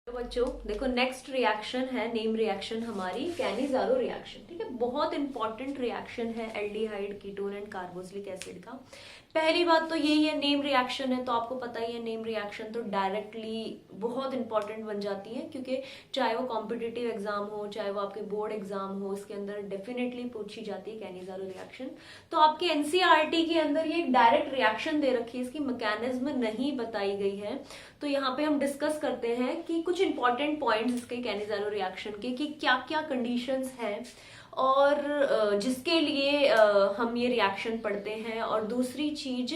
तो बच्चों देखो, नेक्स्ट रिएक्शन है नेम रिएक्शन हमारी कैनिज़ारो रिएक्शन। ठीक है, बहुत इंपॉर्टेंट रिएक्शन है aldehyde ketone and carboxylic acid का। पहली बात तो यही है, नेम रिएक्शन है तो आपको पता ही है नेम रिएक्शन तो डायरेक्टली बहुत इंपॉर्टेंट बन जाती है, क्योंकि चाहे वो कॉम्पिटिटिव एग्जाम हो चाहे वो आपके बोर्ड एग्जाम हो, उसके अंदर डेफिनेटली पूछी जाती है कैनिज़ारो रिएक्शन। तो आपके एनसीईआरटी के अंदर ये एक डायरेक्ट रिएक्शन दे रखी है, इसकी मैकेनिज्म नहीं बताई गई है। तो यहाँ पे हम डिस्कस करते हैं कि कुछ इंपॉर्टेंट पॉइंट्स इसके कैनिज़ारो रिएक्शन के, कि क्या क्या कंडीशंस हैं और जिसके लिए हम ये रिएक्शन पढ़ते हैं, और दूसरी चीज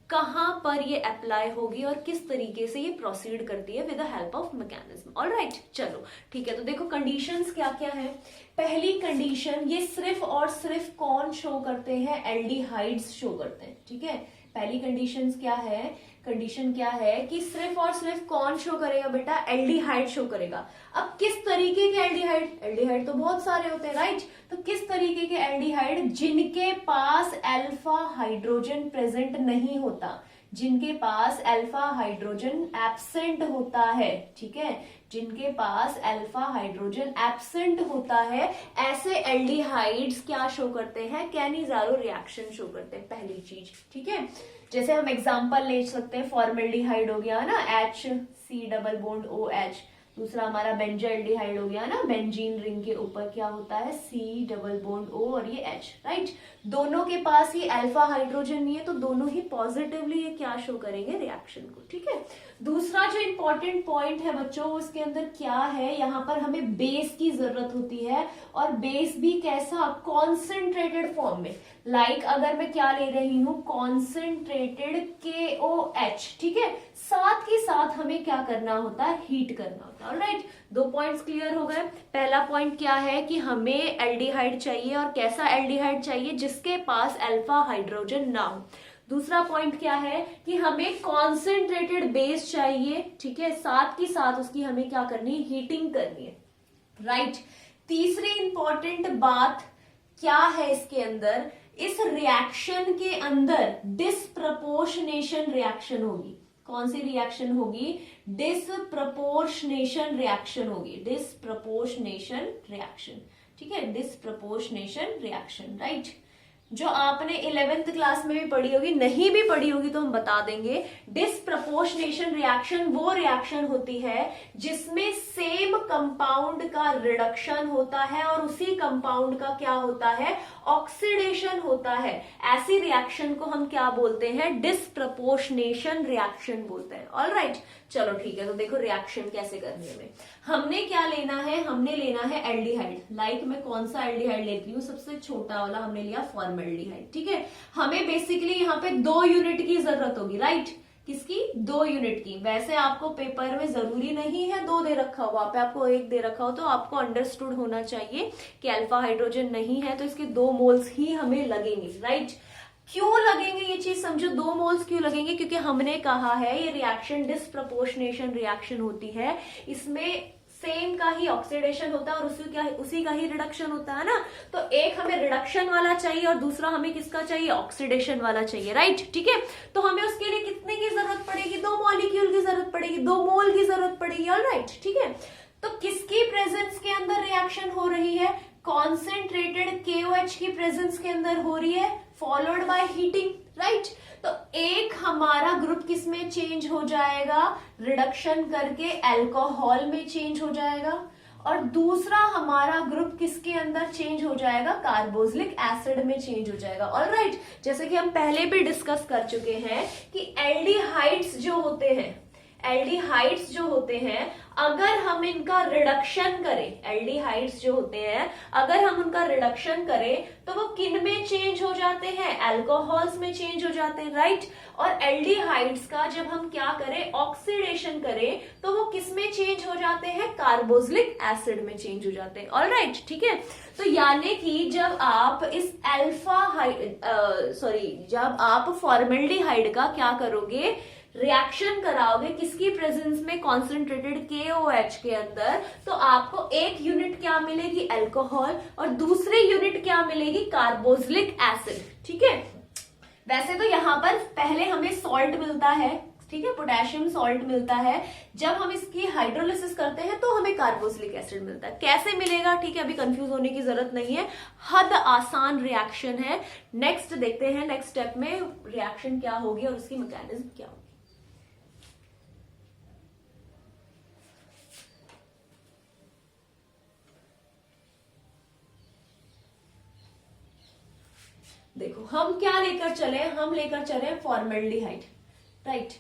कहाँ पर ये अप्लाई होगी और किस तरीके से ये प्रोसीड करती है with the help of mechanism. Alright, चलो ठीक है। तो देखो कंडीशंस क्या क्या है। पहली कंडीशन, ये सिर्फ और सिर्फ कौन शो करते हैं? एल्डिहाइड्स शो करते हैं। ठीक है, पहली कंडीशन क्या है? कंडीशन क्या है कि सिर्फ और सिर्फ कौन शो करेगा बेटा? एल्डिहाइड शो करेगा। अब किस तरीके के एल्डिहाइड? एल्डिहाइड तो बहुत सारे होते हैं, राइट? तो किस तरीके के एल्डिहाइड? जिनके पास अल्फा हाइड्रोजन प्रेजेंट नहीं होता, जिनके पास अल्फा हाइड्रोजन एब्सेंट होता है। ठीक है, जिनके पास अल्फा हाइड्रोजन एब्सेंट होता है, ऐसे एल्डिहाइड्स क्या शो करते हैं? कैनिज़ारो रिएक्शन शो करते हैं, पहली चीज। ठीक है, जैसे हम एग्जांपल ले सकते हैं, फॉर्मेल्डिहाइड हो गया ना, HC डबल बॉन्ड OH। दूसरा हमारा बेंजाइल्डिहाइड हो गया ना, बेंजीन रिंग के ऊपर क्या होता है? C डबल बॉन्ड O और ये H, राइट? दोनों के पास ही अल्फा हाइड्रोजन नहीं है, तो दोनों ही पॉजिटिवली ये क्या शो करेंगे? रिएक्शन को। ठीक है, दूसरा जो इंपॉर्टेंट पॉइंट है बच्चों, उसके अंदर क्या है? यहाँ पर हमें बेस की जरूरत होती है, और बेस भी कैसा? कॉन्सेंट्रेटेड फॉर्म में। लाइक अगर मैं क्या ले रही हूं? Concentrated KOH। ठीक है, साथ ही साथ हमें क्या करना होता है? हीट करना होता है। ऑलराइट, दो पॉइंट्स क्लियर हो गए। पहला पॉइंट क्या है कि हमें एल्डिहाइड चाहिए, और कैसा एल्डिहाइड चाहिए? जिसके पास अल्फा हाइड्रोजन ना हो। दूसरा पॉइंट क्या है कि हमें कॉन्सेंट्रेटेड बेस चाहिए। ठीक है, साथ ही साथ उसकी हमें क्या करनी है? हीटिंग करनी है, राइट? तीसरी इंपॉर्टेंट बात क्या है इसके अंदर? इस रिएक्शन के अंदर डिसप्रपोर्शनेशन रिएक्शन होगी। कौन सी रिएक्शन होगी? डिसप्रपोर्शनेशन रिएक्शन होगी। डिसप्रपोर्शनेशन रिएक्शन, ठीक है, डिसप्रपोर्शनेशन रिएक्शन, राइट? जो आपने 11th क्लास में भी पढ़ी होगी, नहीं भी पढ़ी होगी तो हम बता देंगे। डिसप्रपोर्शनेशन रिएक्शन वो रिएक्शन होती है जिसमें सेम कंपाउंड का रिडक्शन होता है और उसी कंपाउंड का क्या होता है? ऑक्सीडेशन होता है। ऐसी रिएक्शन को हम क्या बोलते हैं? डिसप्रपोर्शनेशन रिएक्शन बोलते हैं। ऑलराइट, चलो ठीक है। तो देखो रिएक्शन कैसे करनी है। हमने क्या लेना है? हमने लेना है एल्डिहाइड। लाइक मैं कौन सा एल्डिहाइड लेती हूँ? सबसे छोटा वाला हमने लिया, फॉर्मेल्डिहाइड। ठीक है, हमें बेसिकली यहाँ पे 2 यूनिट की जरूरत होगी, राइट? किसकी? 2 यूनिट की। वैसे आपको पेपर में जरूरी नहीं है 2 दे रखा हो, वहां पे आपको 1 दे रखा हो, तो आपको अंडरस्टूड होना चाहिए कि अल्फा हाइड्रोजन नहीं है तो इसके 2 मोल्स ही हमें लगेंगे, राइट? क्यों लगेंगे ये चीज समझो। 2 मोल्स क्यों लगेंगे? क्योंकि हमने कहा है ये रिएक्शन डिसप्रपोर्शनेशन रिएक्शन होती है, इसमें सेम का ही ऑक्सीडेशन होता है और उसी का ही रिडक्शन होता है ना। तो एक हमें रिडक्शन वाला चाहिए और दूसरा हमें किसका चाहिए? ऑक्सीडेशन वाला चाहिए, राइट? ठीक है, तो हमें उसके लिए कितने की जरूरत पड़ेगी? 2 मॉलिक्यूल की जरूरत पड़ेगी, 2 मोल की जरूरत पड़ेगी। ऑलराइट, ठीक है, तो किसकी प्रेजेंस के अंदर रिएक्शन हो रही है? कॉन्सेंट्रेटेड KOH की प्रेजेंस के अंदर हो रही है, फॉलोड बाय हीटिंग, राइट? तो एक हमारा ग्रुप किस में चेंज हो जाएगा? रिडक्शन करके अल्कोहल में चेंज हो जाएगा, और दूसरा हमारा ग्रुप किसके अंदर चेंज हो जाएगा? कार्बोक्सिलिक एसिड में चेंज हो जाएगा। ऑलराइट, जैसे कि हम पहले भी डिस्कस कर चुके हैं कि एल्डिहाइड्स जो होते हैं, एल्डिहाइड्स जो होते हैं, अगर हम इनका रिडक्शन करें, एल्डिहाइड्स जो होते हैं अगर हम उनका रिडक्शन करें तो वो किन में चेंज हो जाते हैं? अल्कोहल्स में चेंज हो जाते हैं, राइट? और एल्डिहाइड्स का जब हम क्या करें? ऑक्सीडेशन करें, तो वो किस में चेंज हो जाते हैं? कार्बोक्सिलिक एसिड में चेंज हो जाते हैं। ऑलराइट, ठीक है, तो यानी कि जब आप इस जब आप फॉर्मेल्डिहाइड का क्या करोगे? रिएक्शन कराओगे किसकी प्रेजेंस में? कॉन्सेंट्रेटेड KOH के अंदर, तो आपको एक यूनिट क्या मिलेगी? अल्कोहल, और दूसरी यूनिट क्या मिलेगी? Carboxylic acid. ठीक है, वैसे तो यहाँ पर पहले हमें सॉल्ट मिलता है, ठीक है, पोटेशियम सॉल्ट मिलता है। जब हम इसकी हाइड्रोलिसिस करते हैं तो हमें कार्बोक्सिलिक एसिड मिलता है। कैसे मिलेगा, ठीक है, अभी कंफ्यूज होने की जरूरत नहीं है, हद आसान रिएक्शन है। नेक्स्ट देखते हैं, नेक्स्ट स्टेप में रिएक्शन क्या होगी और उसकी मैकेनिज्म क्या होगी। देखो हम क्या लेकर चले, हम लेकर चले फॉर्मेल्डिहाइड, राइट।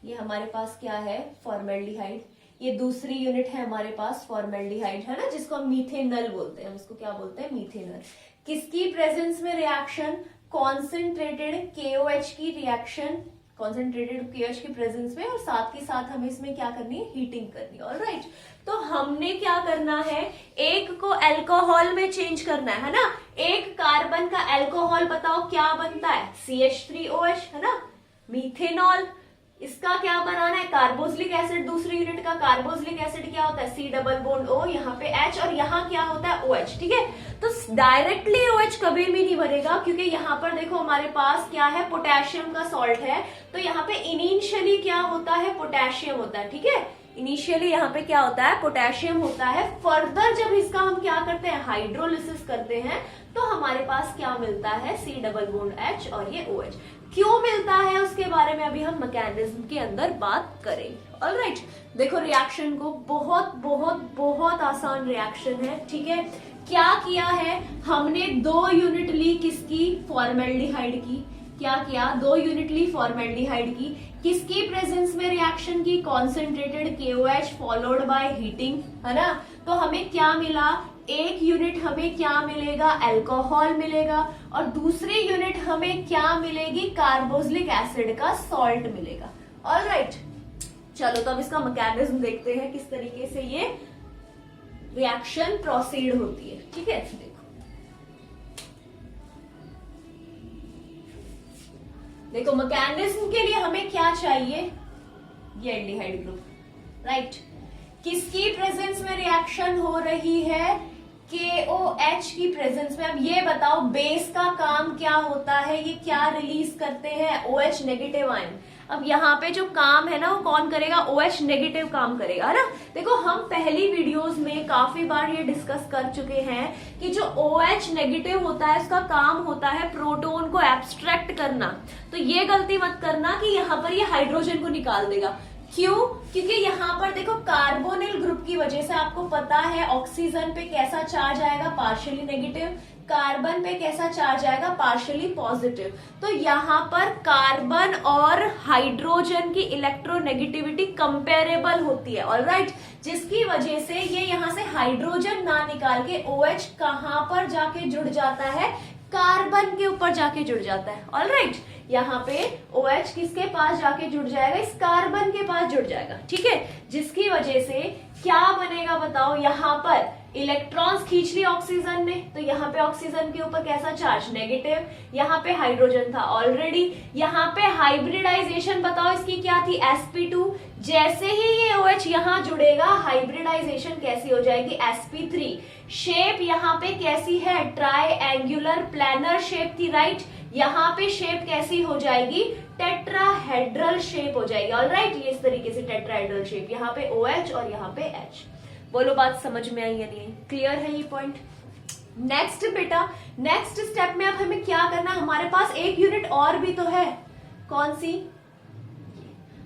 ये हमारे पास क्या है, फॉर्मेल्डिहाइड। ये दूसरी यूनिट है हमारे पास फॉर्मेल्डिहाइड, है ना, जिसको हम मीथेनल बोलते हैं। हम इसको क्या बोलते हैं, मीथेनल। किसकी प्रेजेंस में रिएक्शन, कॉन्सेंट्रेटेड KOH की रिएक्शन, कॉन्सेंट्रेटेड KOH की प्रेजेंस में, और साथ के साथ हमें इसमें क्या करनी है, हीटिंग करनी है। ऑलराइट, तो हमने क्या करना है, एक को अल्कोहल में चेंज करना है ना। एक कार्बन का अल्कोहल बताओ क्या बनता है, CH3OH, है ना, मीथेनॉल। इसका क्या बनाना है, कार्बोक्सिलिक एसिड। दूसरी यूनिट का कार्बोक्सिलिक एसिड क्या होता है, C डबल बॉन्ड O, यहाँ पे H, और यहाँ क्या होता है, OH। ठीक है, तो डायरेक्टली OH कभी भी नहीं बनेगा, क्योंकि यहाँ पर देखो हमारे पास क्या है, पोटेशियम का सॉल्ट है। तो यहाँ पे इनिशियली क्या होता है, पोटेशियम होता है। ठीक है, इनिशियली यहाँ पे क्या होता है, पोटेशियम होता है। फर्दर जब इसका हम क्या करते हैं, हाइड्रोलिसिस करते हैं, तो हमारे पास क्या मिलता है, C डबल बॉन्ड H और ये OH। क्यों मिलता है उसके बारे में अभी हम मैकेनिज्म के अंदर बात करेंगे। ऑलराइट, देखो रिएक्शन को बहुत बहुत बहुत आसान रिएक्शन है। ठीक है, क्या किया है हमने, 2 यूनिट ली किसकी, फॉर्मेल्डिहाइड की। क्या किया, 2 यूनिट ली फॉर्मेल्डिहाइड की। किसकी प्रेजेंस में रिएक्शन की, concentrated KOH followed by heating, है ना। तो हमें क्या मिला, एक यूनिट हमें क्या मिलेगा, अल्कोहल मिलेगा, और दूसरी यूनिट हमें क्या मिलेगी, कार्बोक्सिलिक एसिड का सॉल्ट मिलेगा। ऑलराइट, चलो तो अब इसका मैकेनिज्म देखते हैं किस तरीके से ये रिएक्शन प्रोसीड होती है। ठीक है, देखो मैकेनिज्म के लिए हमें क्या चाहिए, ये एल्डिहाइड ग्रुप, राइट। किसकी प्रेजेंस में रिएक्शन हो रही है, KOH की प्रेजेंस में। अब ये बताओ बेस का काम क्या होता है, ये क्या रिलीज करते हैं, OH नेगेटिव आयन। अब यहाँ पे जो काम है ना वो कौन करेगा, OH नेगेटिव काम करेगा, है ना। देखो हम पहली वीडियोस में काफी बार ये डिस्कस कर चुके हैं कि जो OH नेगेटिव होता है उसका काम होता है प्रोटॉन को एब्स्ट्रैक्ट करना। तो ये गलती मत करना कि यहाँ पर ये हाइड्रोजन को निकाल देगा। क्यों, क्योंकि यहाँ पर देखो कार्बोनिल ग्रुप की वजह से आपको पता है ऑक्सीजन पे कैसा चार्ज आएगा, पार्शियली नेगेटिव, कार्बन पे कैसा चार्ज आएगा, पार्शियली पॉजिटिव। तो यहाँ पर कार्बन और हाइड्रोजन की इलेक्ट्रोनेगेटिविटी कंपेरेबल होती है। ऑलराइट, जिसकी वजह से ये यहाँ से हाइड्रोजन ना निकाल के OH कहाँ पर जाके जुड़ जाता है, कार्बन के ऊपर जाके जुड़ जाता है। ऑलराइट, यहाँ पे OH किसके पास जाके जुड़ जाएगा, इस कार्बन के पास जुड़ जाएगा। ठीक है, जिसकी वजह से क्या बनेगा बताओ, यहाँ पर इलेक्ट्रॉन्स खींच लिया ऑक्सीजन ने, तो यहाँ पे ऑक्सीजन के ऊपर कैसा चार्ज, नेगेटिव। यहाँ पे हाइड्रोजन था ऑलरेडी। यहाँ पे हाइब्रिडाइजेशन बताओ इसकी क्या थी, sp2। जैसे ही ये OH यहाँ जुड़ेगा, हाइब्रिडाइजेशन कैसी हो जाएगी, sp3। शेप यहाँ पे कैसी है, ट्राइएंगुलर प्लैनर शेप थी, राइट। यहाँ पे शेप कैसी हो जाएगी, टेट्राहेड्रल शेप हो जाएगी। ऑलराइट, ये इस तरीके से टेट्राहेड्रल शेप, यहाँ पे OH और यहाँ पे H। बोलो बात समझ में आई या नहीं, क्लियर है ये पॉइंट। नेक्स्ट बेटा, नेक्स्ट स्टेप में अब हमें क्या करना, हमारे पास एक यूनिट और भी तो है, कौन सी,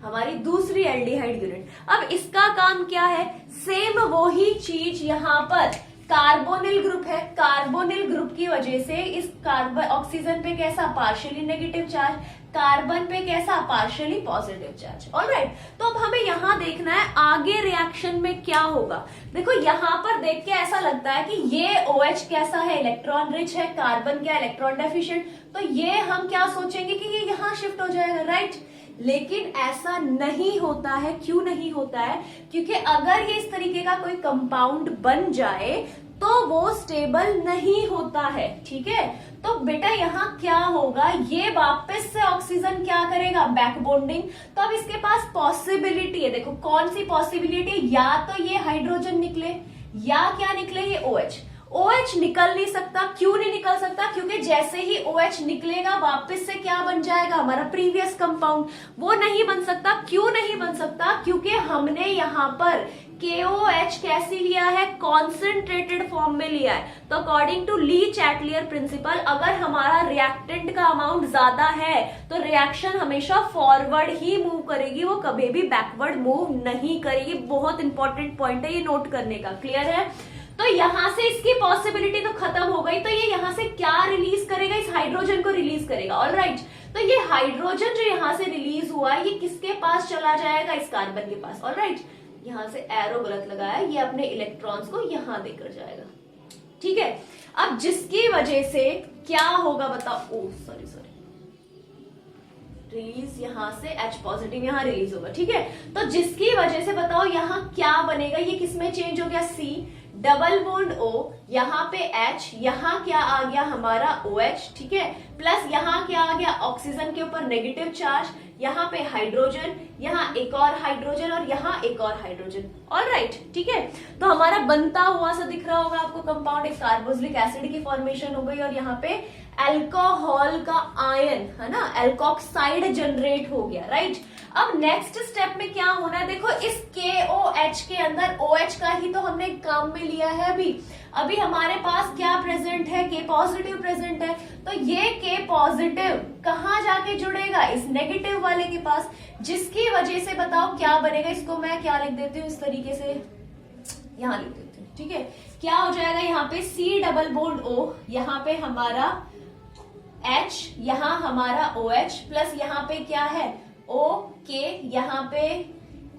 हमारी दूसरी एल्डिहाइड यूनिट। अब इसका काम क्या है, सेम वही चीज, यहाँ पर कार्बोनिल ग्रुप है। कार्बोनिल ग्रुप की वजह से इस कार्बन ऑक्सीजन पे कैसा, पार्शियली नेगेटिव चार्ज, कार्बन पे कैसा, पार्शियली पॉजिटिव चार्ज। ऑलराइट, तो अब हमें यहाँ देखना है आगे रिएक्शन में क्या होगा। देखो यहाँ पर देख के ऐसा लगता है कि ये OH कैसा है, इलेक्ट्रॉन रिच है, कार्बन क्या, इलेक्ट्रॉन डेफिशिएंट। तो ये हम क्या सोचेंगे कि ये यहाँ शिफ्ट हो जाएगा, राइट। लेकिन ऐसा नहीं होता है। क्यों नहीं होता है, क्योंकि अगर ये इस तरीके का कोई कंपाउंड बन जाए तो वो स्टेबल नहीं होता है। ठीक है, तो बेटा यहाँ क्या होगा, ये वापस से ऑक्सीजन क्या करेगा, बैक बॉन्डिंग। तो अब इसके पास पॉसिबिलिटी है, देखो कौन सी पॉसिबिलिटी, या तो ये हाइड्रोजन निकले या क्या निकले, ये OH। OH निकल नहीं सकता। क्यों नहीं निकल सकता? क्योंकि जैसे ही OH निकलेगा वापस से क्या बन जाएगा, हमारा प्रीवियस कंपाउंड, वो नहीं बन सकता। क्यों नहीं बन सकता? क्योंकि हमने यहाँ पर KOH कैसे लिया है, कॉन्सेंट्रेटेड फॉर्म में लिया है। तो according to Le Chatelier principle, अगर हमारा रिएक्टेंट का अमाउंट ज्यादा है तो रिएक्शन हमेशा फॉरवर्ड ही मूव करेगी, वो कभी भी बैकवर्ड मूव नहीं करेगी। बहुत इंपॉर्टेंट पॉइंट है ये नोट करने का। क्लियर है? तो यहां से इसकी पॉसिबिलिटी तो खत्म हो गई। तो ये यहां से क्या रिलीज करेगा, इस हाइड्रोजन को रिलीज करेगा। ऑलराइट, तो ये हाइड्रोजन जो यहां से रिलीज हुआ है ये किसके पास चला जाएगा, इस कार्बन के पास। ऑलराइट, यहां से एरो गलत लगाया, ये अपने इलेक्ट्रॉन्स को यहां देकर जाएगा। ठीक है, अब जिसकी वजह से क्या होगा बताओ, ओ सॉरी रिलीज यहां से H पॉजिटिव यहां रिलीज होगा। ठीक है, तो जिसकी वजह से बताओ यहां क्या बनेगा, ये किसमें चेंज हो गया, C डबल बॉन्ड O, यहाँ पे H, यहाँ क्या आ गया हमारा OH। ठीक है, प्लस यहाँ क्या आ गया, ऑक्सीजन के ऊपर नेगेटिव चार्ज, यहाँ पे हाइड्रोजन, यहाँ एक और हाइड्रोजन और यहाँ एक और हाइड्रोजन। ऑलराइट, ठीक है, तो हमारा बनता हुआ सा दिख रहा होगा आपको कंपाउंड, एक कार्बोक्सिलिक एसिड की फॉर्मेशन हो गई और यहाँ पे अल्कोहल का आयन है ना, अल्कोक्साइड जनरेट हो गया। राइट, अब नेक्स्ट स्टेप में क्या होना है, देखो इस KOH के अंदर OH का ही तो हमने काम में लिया है। अभी हमारे पास क्या प्रेजेंट है, K पॉजिटिव प्रेजेंट है। तो ये K पॉजिटिव कहाँ जाके जुड़ेगा, इस नेगेटिव वाले के पास, जिसकी वजह से बताओ क्या बनेगा। इसको मैं क्या लिख देती हूँ, इस तरीके से यहां लिख देती हूँ। ठीक है, क्या हो जाएगा, यहाँ पे C डबल बॉन्ड O, यहाँ पे हमारा H, यहाँ हमारा OH, प्लस यहाँ पे क्या है OK, यहाँ पे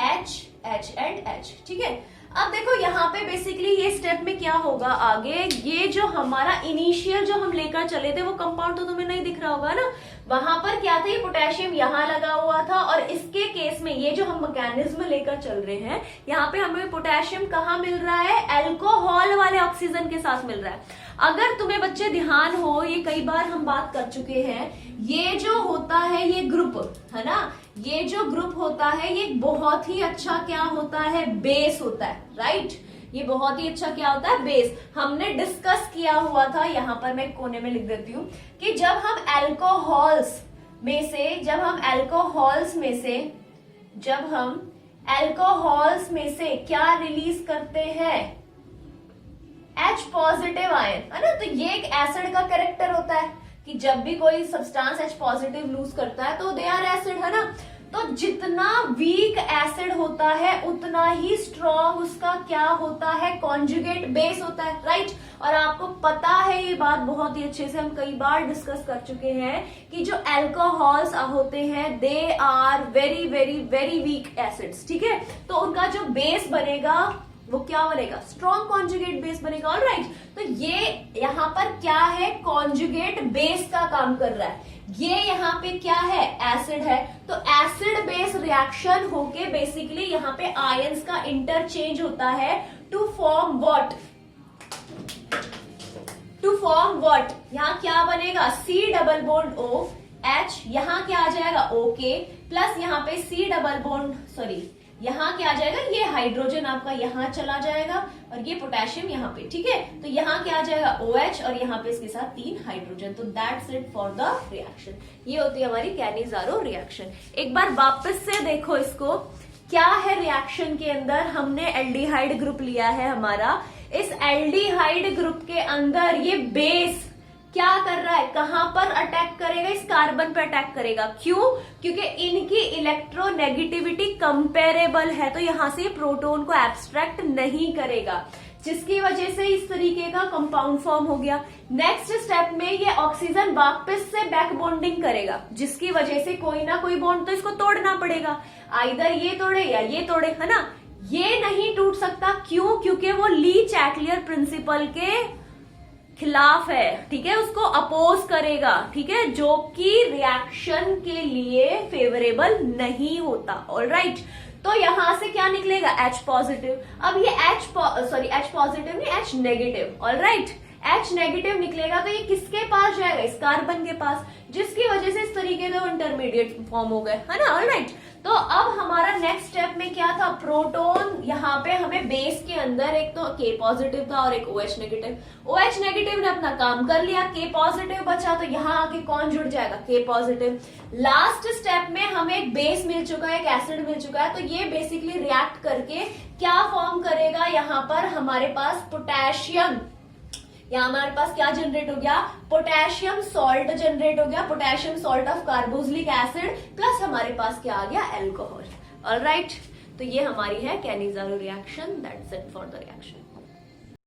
H एंड H। ठीक है, अब देखो यहाँ पे बेसिकली ये स्टेप में क्या होगा आगे, ये जो हमारा इनिशियल जो हम लेकर चले थे वो कंपाउंड तो तुम्हें नहीं दिख रहा होगा ना, वहां पर क्या था, ये पोटेशियम यहाँ लगा हुआ था और इसके केस में ये जो हम मैकेनिज्म लेकर चल रहे हैं, यहाँ पे हमें पोटेशियम कहाँ मिल रहा है, अल्कोहल वाले ऑक्सीजन के साथ मिल रहा है। अगर तुम्हें बच्चे ध्यान हो, ये कई बार हम बात कर चुके हैं, ये जो होता है ये ग्रुप है ना, ये जो ग्रुप होता है ये बहुत ही अच्छा क्या होता है, बेस होता है। राइट, ये बहुत ही अच्छा क्या होता है, बेस। हमने डिस्कस किया हुआ था, यहाँ पर मैं कोने में लिख देती हूँ कि जब हम अल्कोहल्स में से क्या रिलीज करते हैं, H पॉजिटिव आयन है ना। तो ये एक एसिड का कैरेक्टर होता है कि जब भी कोई सब्सटेंस H पॉजिटिव लूज करता है तो दे आर एसिड है ना। तो जितना वीक एसिड होता है उतना ही स्ट्रॉन्ग उसका क्या होता है, कॉन्जुगेट बेस होता है। राइट, और आपको पता है ये बात बहुत ही अच्छे से हम कई बार डिस्कस कर चुके हैं कि जो अल्कोहल्स होते हैं they are very very very weak acids. ठीक है, तो उनका जो बेस बनेगा वो क्या बनेगा, स्ट्रॉन्ग कॉन्जुगेट बेस बनेगा। ऑलराइट, तो ये यहाँ पर क्या है, कॉन्जुगेट बेस का काम कर रहा है। ये यहाँ पे क्या है, एसिड है। तो एसिड बेस रिएक्शन होके बेसिकली यहाँ पे आयंस का इंटरचेंज होता है टू फॉर्म व्हाट, यहाँ क्या बनेगा, C double bond O, H, यहाँ क्या आ जाएगा OK, प्लस यहाँ पे C डबल बॉन्ड यहाँ क्या आ जाएगा, ये हाइड्रोजन आपका यहाँ चला जाएगा और ये पोटेशियम यहाँ पे। ठीक है, तो यहाँ क्या आ जाएगा OH और यहाँ पे इसके साथ 3 हाइड्रोजन। तो that's it for the reaction. ये होती है हमारी कैनिज़ारो रिएक्शन। एक बार वापस से देखो इसको, क्या है रिएक्शन के अंदर, हमने एल्डिहाइड ग्रुप लिया है हमारा। इस एल्डिहाइड ग्रुप के अंदर ये बेस क्या कर रहा है, कहां पर अटैक करेगा, इस कार्बन पर अटैक करेगा। क्यों, क्योंकि इनकी इलेक्ट्रोनेगेटिविटी कंपेरेबल है, तो यहां से प्रोटॉन को एब्स्ट्रैक्ट नहीं करेगा, जिसकी वजह से इस तरीके का कंपाउंड फॉर्म हो गया। नेक्स्ट स्टेप में ये ऑक्सीजन वापस से बैक बॉन्डिंग करेगा, जिसकी वजह से कोई ना कोई बॉन्ड तो इसको तोड़ना पड़ेगा, आइदर ये तोड़े या ये तोड़े, है ना। ये नहीं टूट सकता, क्यों, क्योंकि वो ली चैटलियर प्रिंसिपल के खिलाफ है। ठीक है, उसको अपोज करेगा, ठीक है, जो कि रिएक्शन के लिए फेवरेबल नहीं होता। ऑलराइट, तो यहां से क्या निकलेगा, H पॉजिटिव। अब ये H पॉजिटिव नहीं, H negative. Alright, H negative निकलेगा तो ये किसके पास जाएगा, इस कार्बन के पास, जिसकी वजह से इस तरीके से वो इंटरमीडिएट फॉर्म हो गए, है ना। ऑलराइट, तो अब हमारा नेक्स्ट स्टेप में क्या था, प्रोटॉन यहाँ पे हमें बेस के अंदर एक तो K पॉजिटिव था और एक OH नेगेटिव। OH नेगेटिव ने अपना काम कर लिया, K पॉजिटिव बचा, तो यहाँ आके कौन जुड़ जाएगा, K पॉजिटिव। लास्ट स्टेप में हमें एक बेस मिल चुका है, एक एसिड मिल चुका है, तो ये बेसिकली रिएक्ट करके क्या फॉर्म करेगा, यहाँ पर हमारे पास पोटेशियम, यहाँ हमारे पास क्या जनरेट हो गया, पोटेशियम सॉल्ट जनरेट हो गया, potassium salt of carboxylic acid plus हमारे पास क्या आ गया, अल्कोहल। ऑलराइट, तो ये हमारी है Cannizzaro reaction. That's it for the reaction.